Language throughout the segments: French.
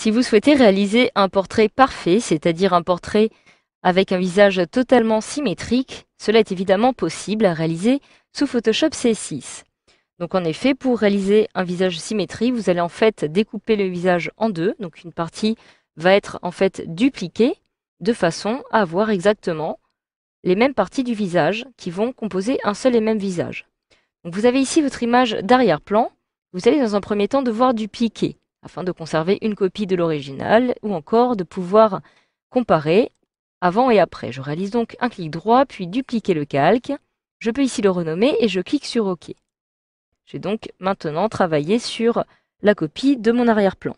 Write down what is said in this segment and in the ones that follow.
Si vous souhaitez réaliser un portrait parfait, c'est-à-dire un portrait avec un visage totalement symétrique, cela est évidemment possible à réaliser sous Photoshop CS6. Donc en effet, pour réaliser un visage symétrique, vous allez en fait découper le visage en deux. Donc une partie va être en fait dupliquée de façon à avoir exactement les mêmes parties du visage qui vont composer un seul et même visage. Donc vous avez ici votre image d'arrière-plan. Vous allez dans un premier temps devoir dupliquer afin de conserver une copie de l'original ou encore de pouvoir comparer avant et après. Je réalise donc un clic droit puis dupliquer le calque. Je peux ici le renommer et je clique sur OK. Je vais donc maintenant travailler sur la copie de mon arrière-plan.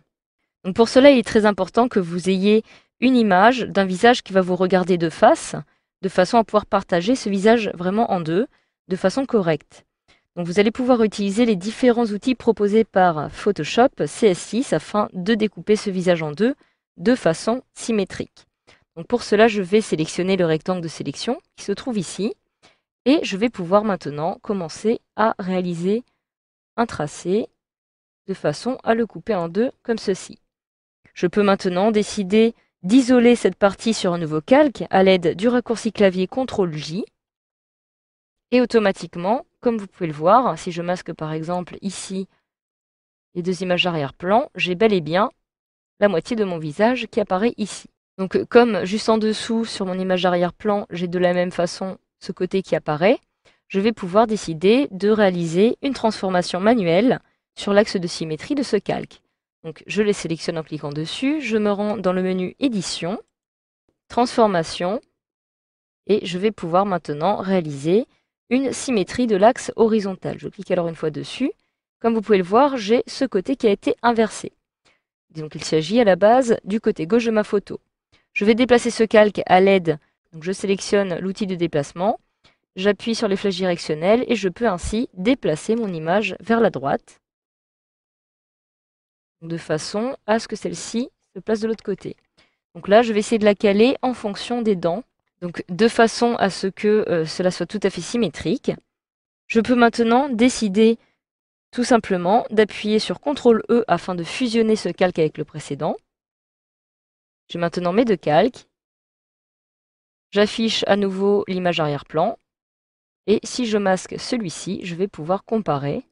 Donc pour cela, il est très important que vous ayez une image d'un visage qui va vous regarder de face, de façon à pouvoir partager ce visage vraiment en deux, de façon correcte. Donc vous allez pouvoir utiliser les différents outils proposés par Photoshop CS6 afin de découper ce visage en deux de façon symétrique. Donc pour cela, je vais sélectionner le rectangle de sélection qui se trouve ici et je vais pouvoir maintenant commencer à réaliser un tracé de façon à le couper en deux comme ceci. Je peux maintenant décider d'isoler cette partie sur un nouveau calque à l'aide du raccourci clavier CTRL-J. Et automatiquement, comme vous pouvez le voir, si je masque par exemple ici les deux images arrière-plan, j'ai bel et bien la moitié de mon visage qui apparaît ici. Donc comme juste en dessous sur mon image arrière-plan, j'ai de la même façon ce côté qui apparaît, je vais pouvoir décider de réaliser une transformation manuelle sur l'axe de symétrie de ce calque. Donc je les sélectionne en cliquant dessus, je me rends dans le menu Édition, Transformation, et je vais pouvoir maintenant réaliser une symétrie de l'axe horizontal. Je clique alors une fois dessus. Comme vous pouvez le voir, j'ai ce côté qui a été inversé. Donc il s'agit à la base du côté gauche de ma photo. Je vais déplacer ce calque à l'aide, donc je sélectionne l'outil de déplacement, j'appuie sur les flèches directionnelles et je peux ainsi déplacer mon image vers la droite de façon à ce que celle-ci se place de l'autre côté. Donc là, je vais essayer de la caler en fonction des dents, donc de façon à ce que cela soit tout à fait symétrique. Je peux maintenant décider tout simplement d'appuyer sur CTRL-E afin de fusionner ce calque avec le précédent. J'ai maintenant mes deux calques. J'affiche à nouveau l'image arrière-plan. Et si je masque celui-ci, je vais pouvoir comparer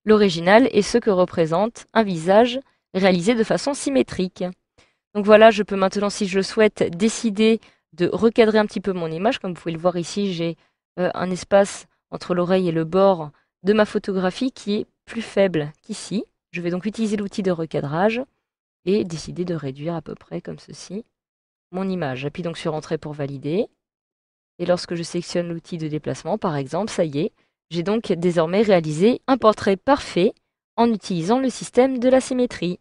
l'original et ce que représente un visage réalisé de façon symétrique. Donc voilà, je peux maintenant, si je le souhaite, décider de recadrer un petit peu mon image. Comme vous pouvez le voir ici, j'ai un espace entre l'oreille et le bord de ma photographie qui est plus faible qu'ici. Je vais donc utiliser l'outil de recadrage et décider de réduire à peu près comme ceci mon image. J'appuie donc sur Entrée pour valider. Et lorsque je sélectionne l'outil de déplacement, par exemple, ça y est, j'ai donc désormais réalisé un portrait parfait en utilisant le système de la symétrie.